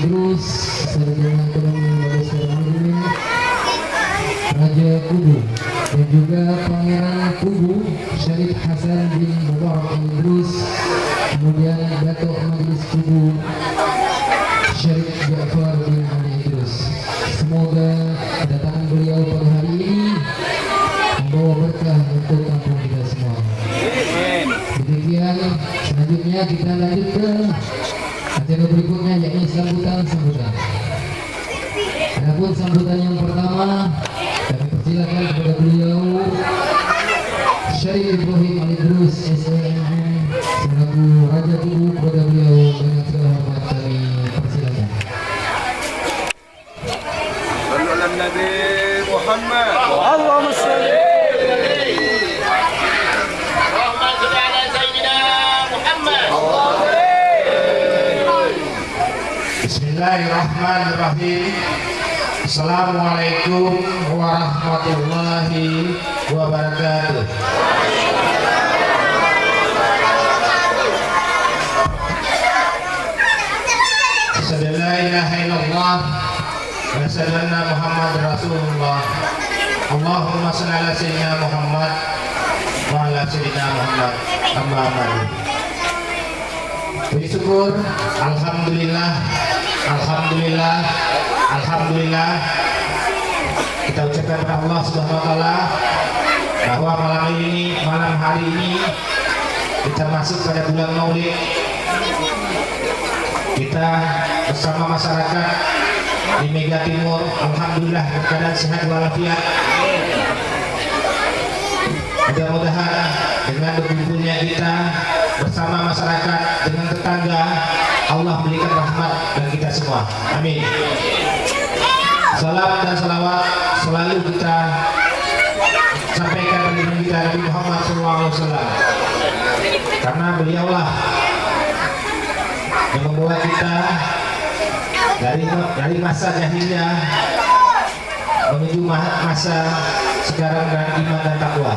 Idrus, Sarjana Ekonomi Magister Manajemen Raja Kubu, dan juga Pangeran Kubu Syarif Hasan bin Mubarak Idrus, kemudian Datuk Majelis Kubu Syarif Ja'far bin Ali Idrus. Semoga kedatangan beliau pada hari ini membawa berkah untuk kampung kita semua. Demikian, selanjutnya kita lanjut ke acara berikutnya, yakni sambutan. Adapun sambutan yang pertama, kami persilakan kepada beliau Syarif Ibrahim Ali Idrus SMM selaku Raja Kubu. Kepada beliau dengan segala hormat kami persilakan. Nabi Muhammad. Allahumma shalli ala sayyidina Muhammad. Bismillahirrahmanirrahim. Assalamualaikum warahmatullahi wabarakatuh. Asyhadu an la ilaha illallah wa asyhadu anna Muhammadar Rasulullah. Allahumma shalli ala sayyidina Muhammad wa ala sayyidina Muhammad. Amma ba'du. Puji syukur, alhamdulillah, alhamdulillah, alhamdulillah. Kita ucapkan kepada Allah Subhanahu wa taala bahwa malam hari ini kita masuk pada bulan Maulid. Kita bersama masyarakat di Mega Timur, alhamdulillah berkeadaan sehat walafiat. Mudah-mudahan dengan berkumpulnya kita bersama masyarakat dengan tetangga, Allah berikan rahmat bagi kita semua. Amin. Salam dan salawat selalu kita sampaikan pada Nabi kita Nabi Muhammad SAW, karena beliaulah yang membawa kita dari masa jahiliyah menuju masa sekarang dan iman dan takwa.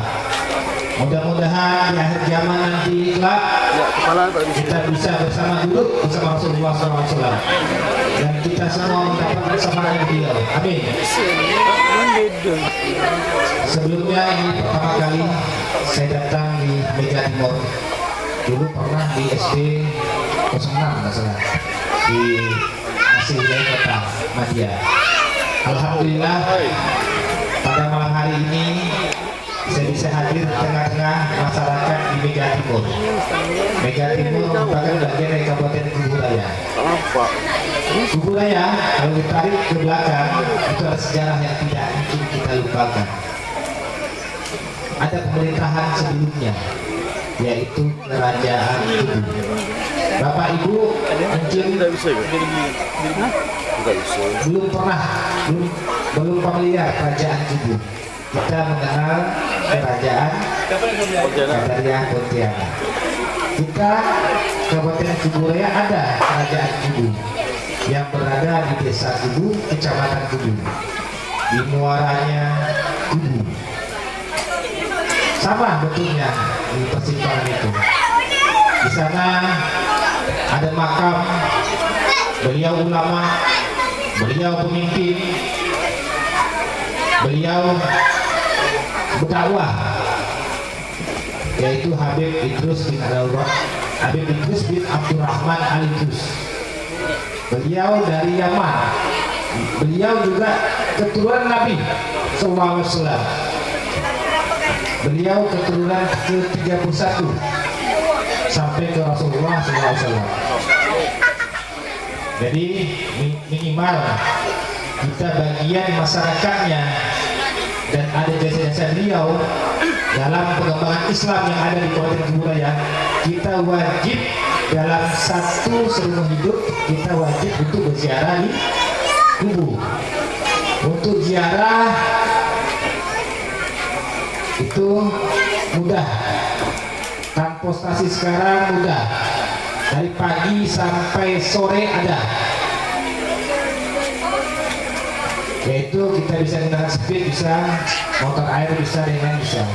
Mudah-mudahan di akhir zaman nanti kelak kita bisa bersama duduk bersama Rasulullah SAW dan kita semua mendapatkan kesamaan beliau. Amin. Sebelumnya ini pertama kali saya datang di Mega Timur. Dulu pernah di SD 06 nggak salah, di masih di kota Madia. Alhamdulillah pada malam hari ini saya bisa hadir di tengah-tengah masyarakat di Mega Timur. Mega Timur merupakan bagian dari Kabupaten Kubu Raya. Kubu Raya kalau ditarik ke belakang itu ada sejarah yang tidak mungkin kita lupakan. Ada pemerintahan sebelumnya, yaitu Kerajaan Kubu. Bapak Ibu mungkin belum familiar Kerajaan Kubu. Kita mengenal Kerajaan Kadaria Pontianak. Kita Kabupaten Kubu Raya ada Kerajaan Kubu yang berada di Desa Kubu, Kecamatan Kubu, di muaranya Kubu. Sama bentuknya di persimpangan itu. Di sana ada makam beliau ulama, beliau pemimpin, beliau berdakwah, yaitu Habib Idrus bin Abdurrahman Al Idrus. Beliau dari Yaman. Beliau juga keturunan Nabi SAW. Beliau keturunan ke-31 sampai ke Rasulullah SAW. Jadi minimal kita bagian masyarakatnya dan ada jasa-jasa beliau dalam pengembangan Islam yang ada di Kabupaten Kubu Raya. Kita wajib dalam satu seumur hidup kita wajib untuk berziarah di Kubu. Untuk ziarah itu mudah, transportasi sekarang mudah, dari pagi sampai sore ada, yaitu kita bisa menggunakan speed, bisa motor air, bisa dengan bisa.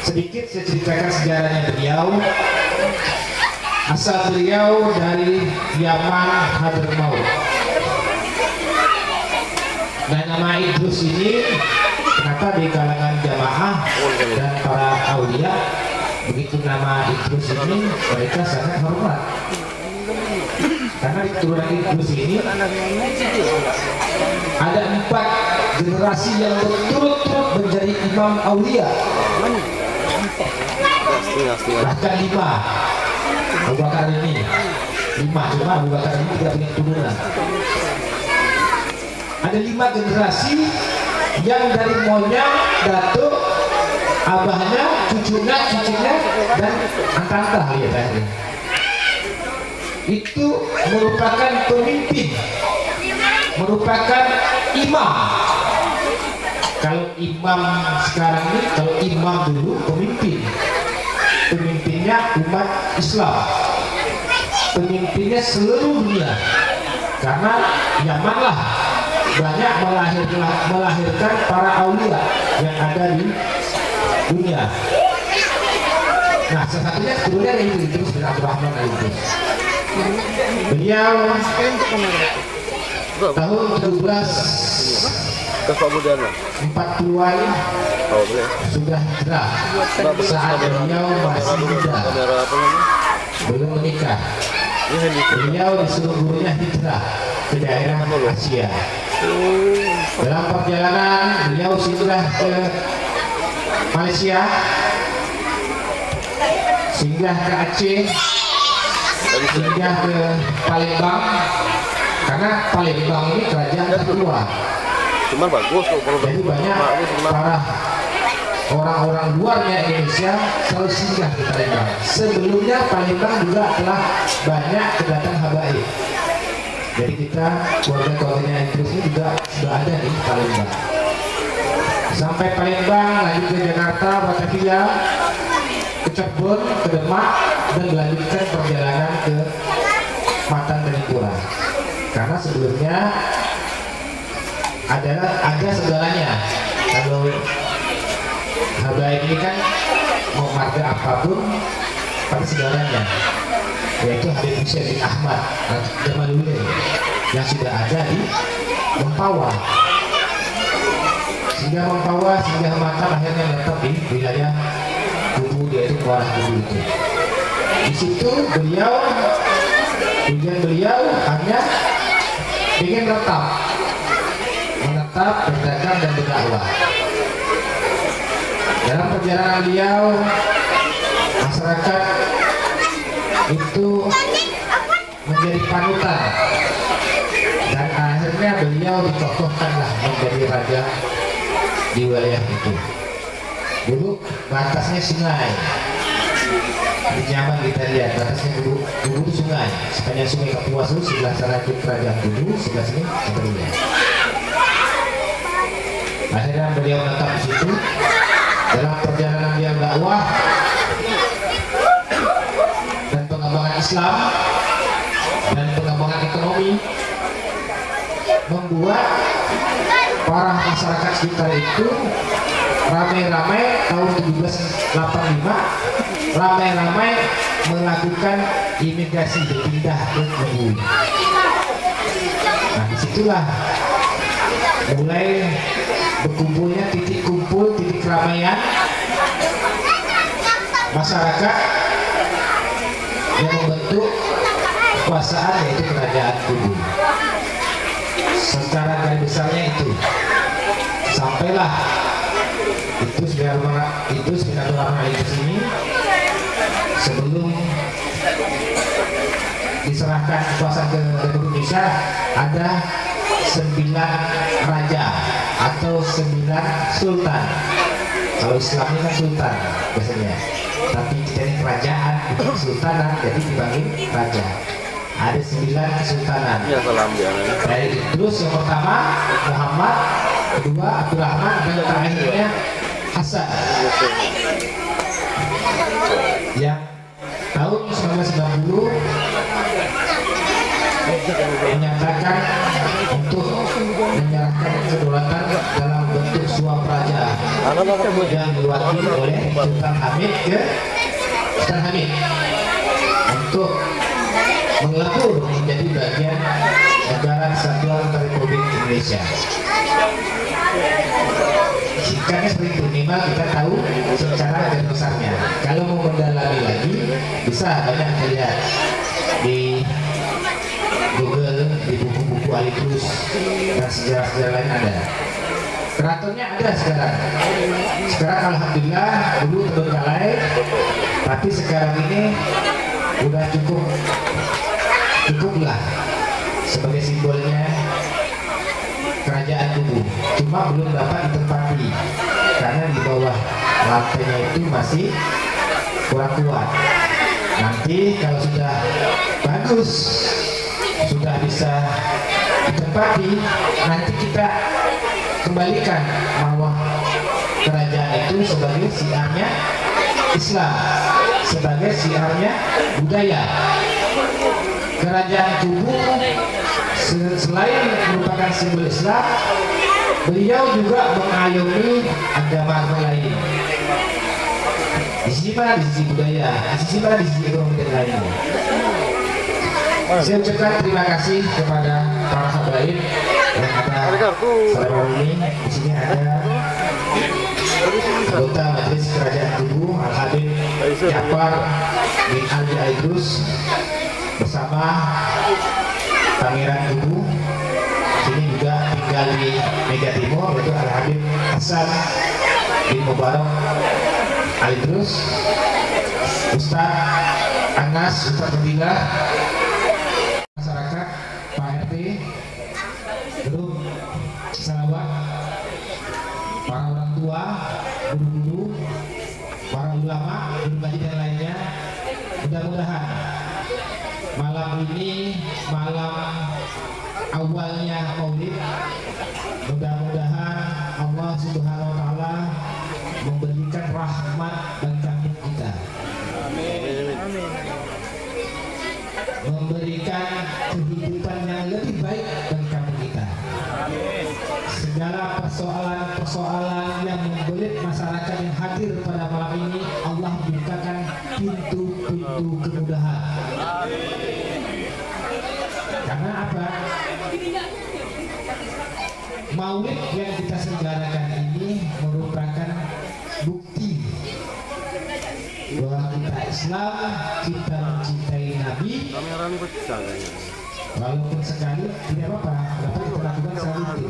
Sedikit saya ceritakan sejarahnya beliau. Asal beliau dari Yaman Hadramaut. nama Idrus ini kenapa di kalangan jamaah dan para aulia begitu nama Idrus ini mereka sangat hormat, karena di keturunan Idrus ini ada 4 generasi yang berturut-turut menjadi imam aulia, bahkan 5. Abu Bakar ini 5, cuma Abu Bakar ini tidak punya turunan. Ada 5 generasi yang dari moyang, datuk, abahnya, cucunya, dan antara lihat aja. Itu merupakan pemimpin, merupakan imam. Kalau imam sekarang ini, kalau imam dulu pemimpin, pemimpinnya umat Islam, pemimpinnya seluruh dunia, karena Yamanlah banyak melahirkan para aulia yang ada di dunia. Nah, salah satunya keturunannya itu Idrus bin Abdurrahman al-Idrus. Beliau tahun 1740-an sudah hijrah saat beliau masih muda, belum menikah. Beliau disuruh gurunya hijrah ke daerah Asia. Dalam perjalanan beliau singgah ke Malaysia, singgah ke Aceh, singgah ke Palembang, karena Palembang ini kerajaan tertua. Cuman bagus kok kalau jadi banyak para orang-orang luarnya Indonesia selalu singgah ke Palembang. Sebelumnya Palembang juga telah banyak kedatangan habaib. Jadi kita keluarga-keluarganya Idrus ini juga sudah ada di Palembang. Sampai Palembang, lanjut ke Jakarta, Batavia, ke Cirebon, ke Demak, dan melanjutkan perjalanan ke Matan dan Pura. Karena sebelumnya ada segalanya. Kalau habaib ini kan mau marga apapun pada segalanya, yaitu Habib Hussein bin Ahmad Jamaludin yang sudah ada di Mempawah. Sehingga Mempawah, sehingga Matan akhirnya menetap di wilayah Kubu, yaitu Kuarah Kubu itu. Di situ tujuan beliau hanya ingin menetap, berdagang dan berdakwah. Dalam perjalanan beliau, masyarakat itu menjadi panutan, dan akhirnya beliau ditokohkanlah menjadi raja di wilayah itu. Dulu batasnya sungai, di Yaman kita lihat batasnya dulu sungai, sepanjang sungai Kapuas itu sebelah sana itu kerajaan Kudu, sebelah sini Seberia. Akhirnya beliau menetap di situ. Dalam perjalanan dia dakwah dan pengembangan Islam dan pengembangan ekonomi, membuat para masyarakat sekitar itu ramai-ramai tahun 1785 ramai-ramai melakukan imigrasi, berpindah ke Kubu. Nah, disitulah mulai berkumpulnya titik kumpul, titik keramaian masyarakat yang membentuk kekuasaan, yaitu kerajaan Kubu. Secara garis besarnya itu sampailah itu sekitar lama itu sini sebelum diserahkan kekuasaan ke Republik Indonesia ada 9 raja atau 9 sultan. Kalau Islam ini kan sultan biasanya, tapi kita ini kerajaan bukan sultanan, jadi dipanggil raja. Ada 9 kesultanan. Ya, salam ya. Dari Idrus yang pertama Muhammad, kedua Abdurrahman, dan terakhirnya Hasan. Yang tahun 1990 menyatakan untuk menyerahkan kedaulatan dalam bentuk suap raja yang diwakili oleh Sultan Hamid untuk mengelabur menjadi bagian Negara Kesatuan Republik Indonesia. Singkatnya seperti itu, minimal kita tahu secara garis besarnya. Kalau mau mendalami lagi, bisa banyak lihat di Google, di buku-buku Alitrus dan sejarah-sejarah lain ada. Keratonnya ada sekarang. Sekarang alhamdulillah, dulu terbengkalai, tapi sekarang ini udah cukuplah sebagai simbolnya kerajaan Tugu. Cuma belum dapat ditempati karena di bawah lantainya itu masih kurang kuat. Nanti kalau sudah bagus, sudah bisa ditempati, nanti kita kembalikan marwah kerajaan itu sebagai siarnya Islam, sebagai siarnya budaya. Kerajaan Tugu selain merupakan simbol Islam, beliau juga mengayomi agama lain. Di sisi mana? Di sisi budaya. Di sisi mana? Di sisi ekonomi dan lainnya. Saya ucapkan terima kasih kepada para habaib yang ada selama ini. Di sini ada anggota Majelis Kerajaan Tugu Al Habib Ja'far bin Ali Aidrus bersama Pangeran Tugu. Sini juga tinggal di Mega Timur, yaitu Al Habib Hasan bin Mubarak Aidrus, Ustaz Anas, Ustaz Fadilah, masyarakat, Pak RT, grup salawat, para orang tua, guru-guru, para ulama, guru ngaji dan lainnya. Mudah-mudahan malam ini malam awalnya Maulid, mudah-mudahan Allah Subhanahu wa taala memberikan rahmat bagi kampung kita. Memberikan kehidupan yang lebih baik bagi kampung kita. Segala persoalan-persoalan yang membelit masyarakat yang hadir pada malam ini, Allah bukakan pintu-pintu kemudahan. Karena apa? Maulid yang kita selenggarakan ini merupakan bukti bahwa kita Islam, kita mencintai Nabi. Walaupun sekali tidak apa-apa, dapat kita lakukan sekali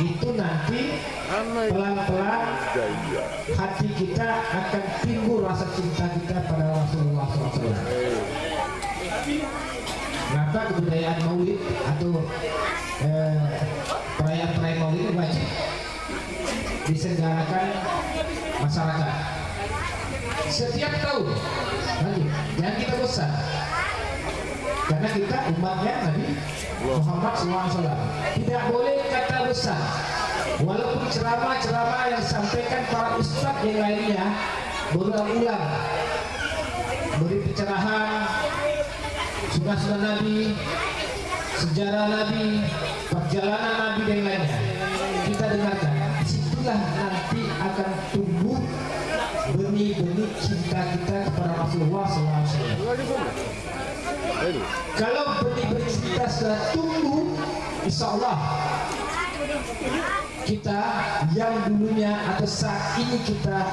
itu nanti pelan-pelan hati kita akan timbul rasa cinta kita pada Rasulullah SAW. Kenapa kebudayaan Maulid atau perayaan-perayaan Maulid wajib diselenggarakan masyarakat setiap tahun? Jangan kita bosan, karena kita umatnya Nabi Muhammad SAW. Tidak boleh kata bosan. Walaupun ceramah-ceramah yang disampaikan para ustadz yang lainnya berulang-ulang beri pencerahan sunnah-sunnah Nabi, sejarah Nabi, perjalanan Nabi dan lainnya, kita dengarkan. Disitulah nanti akan tumbuh benih-benih cinta kita kepada Rasulullah SAW. Kalau benih-benih cinta sudah tumbuh, insya Allah kita yang dulunya atau saat ini kita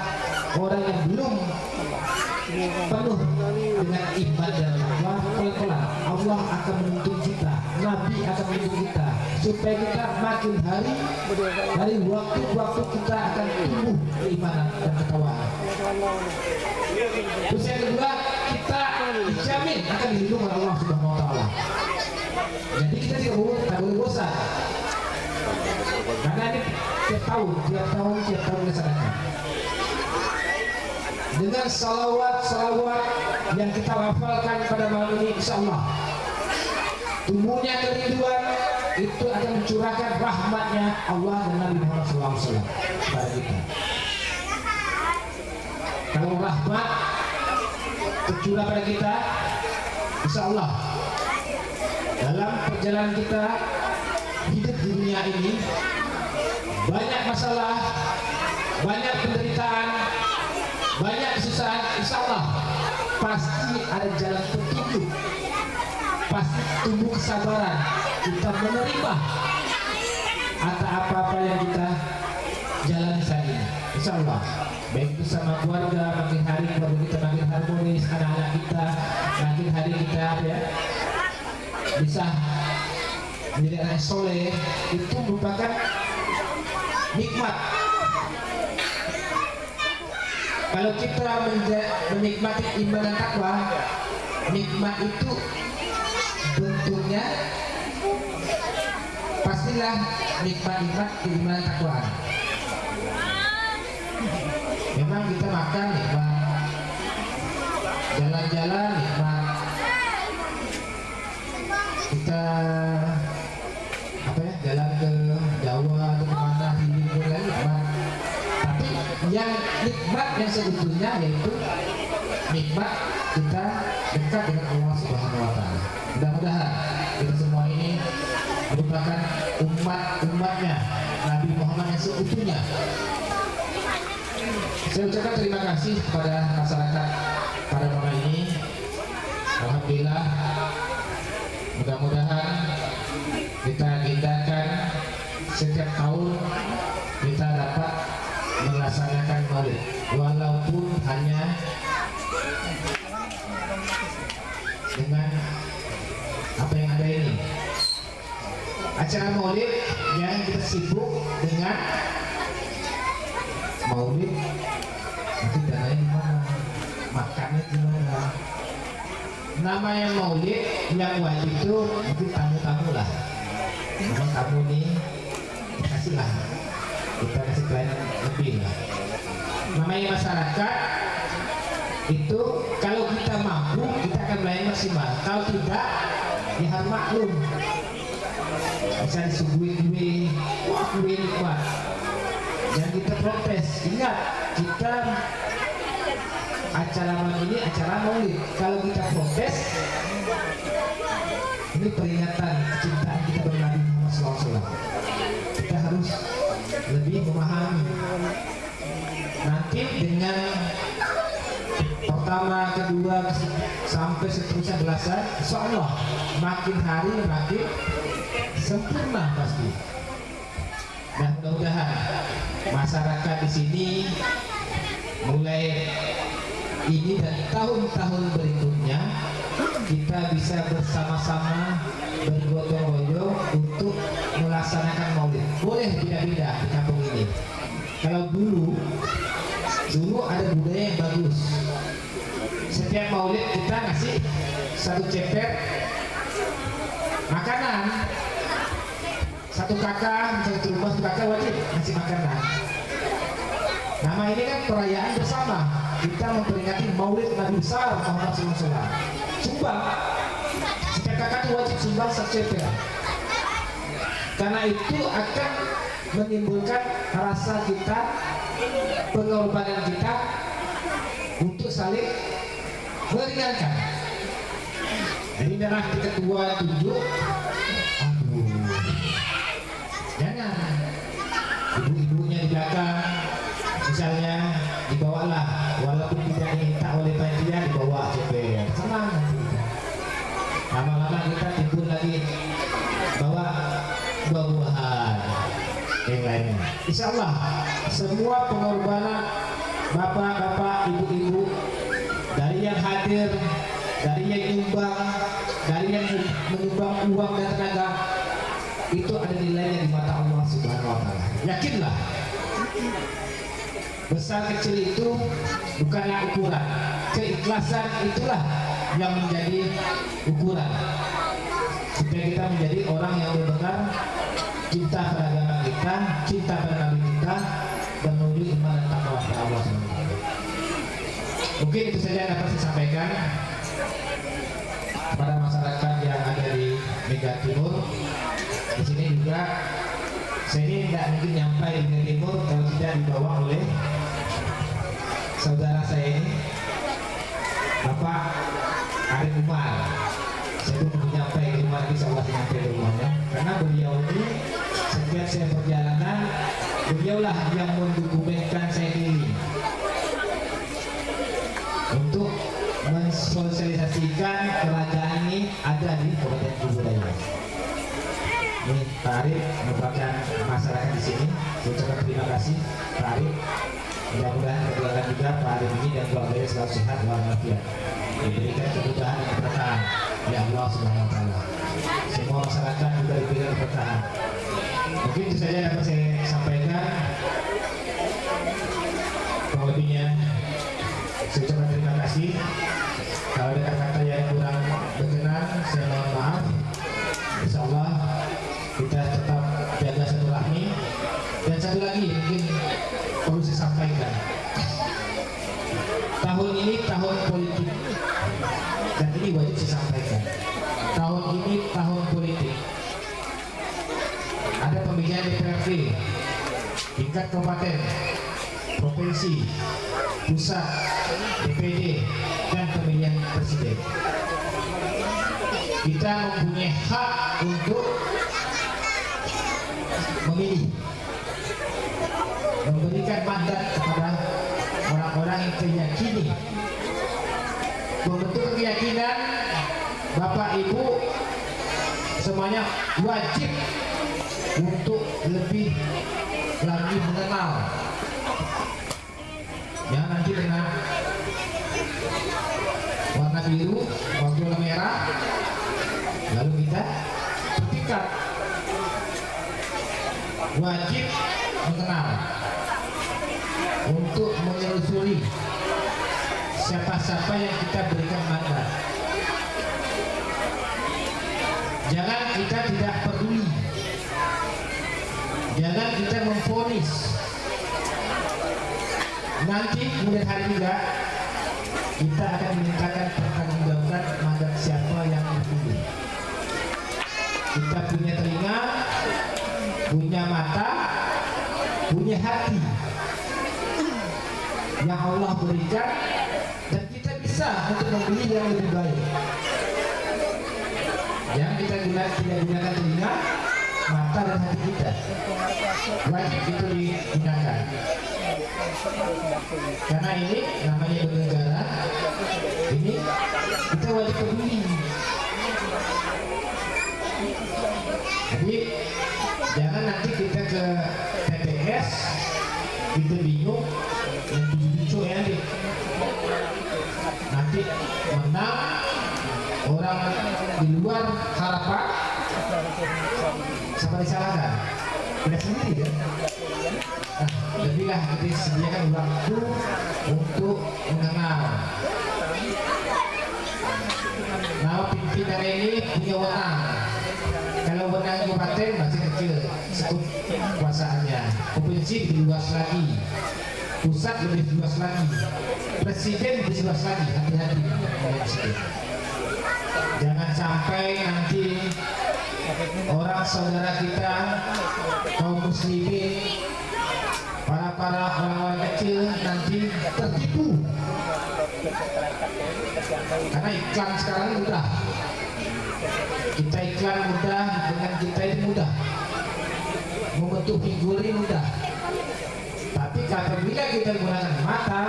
orang yang belum penuh dengan iman dan takwa, pelan-pelan Allah akan menuntun kita, Nabi akan menuntun kita, supaya kita makin hari dari waktu kita akan tumbuh keimanan dan ketakwaan. Terus yang kedua, kita dijamin akan dilindungi oleh Allah Subhanahu wa taala. Jadi kita tidak boleh bosan. Karena ini tiap tahun dilaksanakan. Dengan salawat yang kita lafalkan pada malam ini, insya Allah tumbuhnya kerinduan itu akan mencurahkan rahmatnya Allah dan Nabi Muhammad SAW kepada kita. Kalau rahmat tercurah pada kita, insya Allah dalam perjalanan kita hidup di dunia ini, banyak masalah, banyak penderitaan, banyak kesusahan, insya Allah pasti ada jalan petunjuk pasti tumbuh kesabaran kita menerima atau apa-apa yang kita jalani saat ini. Insya Allah baik itu sama keluarga, makin hari keluarga kita makin harmonis, anak-anak kita makin hari kita ya bisa menjadi anak soleh, itu merupakan nikmat. Kalau kita menikmati iman dan takwa, nikmat itu bentuknya pastilah nikmat-nikmat keimanan takwa. Memang kita makan nikmat, jalan-jalan nikmat, kita jalan ke Jawa atau kemana hidup lagi nikmat. Tapi yang nikmat yang sebetulnya yaitu nikmat kita dekat dengan Allah Subhanahu Wa Taala. Mudah-mudahan kita semua ini merupakan umatnya Nabi Muhammad yang seutuhnya. Saya ucapkan terima kasih kepada masyarakat pada malam ini. Alhamdulillah, mudah-mudahan kita agendakan setiap tahun kita dapat melaksanakan maulid, walaupun hanya dengan apa yang ada ini. Acara maulid yang kita sibuk dengan maulid, nanti dananya gimana, makannya gimana. Namanya maulid yang wajib itu mungkin tamu-tamu lah. Memang tamu ini kasih lah, kita kasih pelayanan lebih lah. Namanya masyarakat itu kalau kita mampu kita akan melayani maksimal. Kalau tidak, ya harus maklum. Bisa disuguhi kue, wah kue nikmat. Dan kita protes. Ingat, kita acara malam ini acara maulid. Kalau kita protes, ini peringatan kecintaan kita kepada Nabi Muhammad SAW. Kita harus lebih memahami. Nanti dengan pertama, kedua, sampai seterusnya belasan, insya Allah makin hari makin sempurna pasti. Dan mudah-mudahan masyarakat di sini mulai ini dan tahun-tahun berikutnya kita bisa bersama-sama bergotong royong untuk melaksanakan maulid. Boleh beda-beda di kampung ini. Kalau dulu ada budaya yang bagus. Setiap maulid kita ngasih satu ceper makanan, satu kakak, satu rumah, satu kakak wajib ngasih makanan. Nama ini kan perayaan bersama. Kita memperingati maulid Nabi besar Muhammad SAW. Sumbang, setiap kakak itu wajib sumbang satu ceper. Karena itu akan menimbulkan rasa kita, pengorbanan kita untuk saling meringankan. Jadi darah ketua tunjuk, jangan ibu-ibunya di belakang misalnya dibawalah, walaupun tidak diminta oleh panitia dibawa CPR, senang. Lama-lama kita timbul lagi bawa buah-buahan yang lainnya. Insya Allah semua pengorbanan bapak-bapak, ibu-ibu, dari yang hadir, dari yang nyumbang, dari yang menyumbang uang dan tenaga, itu ada nilainya di mata Allah Subhanahu Wa Taala. Yakinlah, besar kecil itu bukanlah ukuran, keikhlasan itulah yang menjadi ukuran supaya kita menjadi orang yang benar-benar cinta pada agama kita, cinta pada Nabi kita, dan menuju iman dan takwa kepada Allah SWT. Mungkin itu saja yang dapat saya sampaikan kepada masyarakat yang ada di Mega Timur. Di sini juga saya ini tidak mungkin nyampai di Mega Timur kalau tidak dibawa oleh saudara saya ini, Bapak Arif Umar. Saya pun belum nyampai ke rumah, insya Allah nyampe ke rumahnya, karena beliau ini setiap saya perjalanan, beliaulah yang mendokumentkan saya ini untuk mensosialisasikan kerajaan ini ada di Ini Pak Arif merupakan masyarakat di sini. Saya ucapkan terima kasih Pak Arif. Mudah-mudahan keluarga juga Pak Arif ini dan keluarganya selalu sehat walafiat. Diberikan kemudahan dan keberkahan ya Allah Subhanahu wa taala. Semua masyarakat juga diberikan keberkahan. Mungkin itu saja yang dapat saya sampaikan. Lebihnya saya ucapkan terima kasih. Kalau ada kata-kata yang kurang berkenan, saya mohon maaf. Insya Allah kita tetap jaga silaturahmi. Dan satu lagi mungkin perlu saya sampaikan. Tahun ini tahun politik, dan ini wajib saya sampaikan. Tahun ini tahun politik. Ada pemilihan DPRD tingkat kabupaten, provinsi, pusat, DPD, dan pemilihan presiden. Kita mempunyai hak untuk memilih, memberikan mandat kepada orang-orang yang keyakinan, membentuk keyakinan. Bapak Ibu semuanya wajib untuk lebih lagi mengenal. Yang nanti dengan warna biru, warna merah, lalu kita petikan. Wajib mengenal untuk menelusuri siapa-siapa yang kita berikan mandat. Jangan kita tidak peduli, jangan kita memvonis. Nanti kemudian hari juga kita akan memintakan pertanggungjawaban mandat siapa yang dipilih. Kita punya telinga, punya mata, punya hati yang Allah berikan, dan kita bisa untuk memilih yang lebih baik. Yang kita tidak gunakan telinga, mata, dan hati kita. Wajib itu digunakan. Karena ini namanya bernegara, ini kita wajib peduli. Jadi jangan nanti kita ke TPS kita bingung yang lucu ya nanti menang orang di luar harapan sama disalahkan tidak sendiri kan. Nah, lebihlah kita sediakan waktu untuk mengenal. Nah, pimpinan ini punya wewenang. Kalau wewenang kabupaten masih kecil, sekut kuasaannya. Provinsi lebih luas lagi, pusat lebih luas lagi, presiden lebih luas lagi. Hati-hati, jangan sampai nanti orang saudara kita kaum muslimin, para orang-orang kecil nanti tertipu. Karena iklan sekarang mudah, kita iklan mudah, dengan kita itu mudah, membentuk figur ini mudah. Tapi apabila kita menggunakan mata,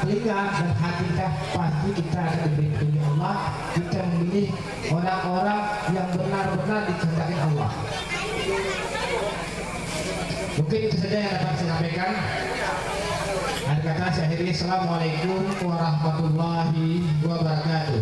telinga, dan hati kita, pasti kita akan diberi oleh Allah. Kita memilih orang-orang yang benar-benar dikehendaki Allah. Mungkin itu saja yang dapat saya sampaikan. Ada kata saya akhiri. Assalamualaikum warahmatullahi wabarakatuh.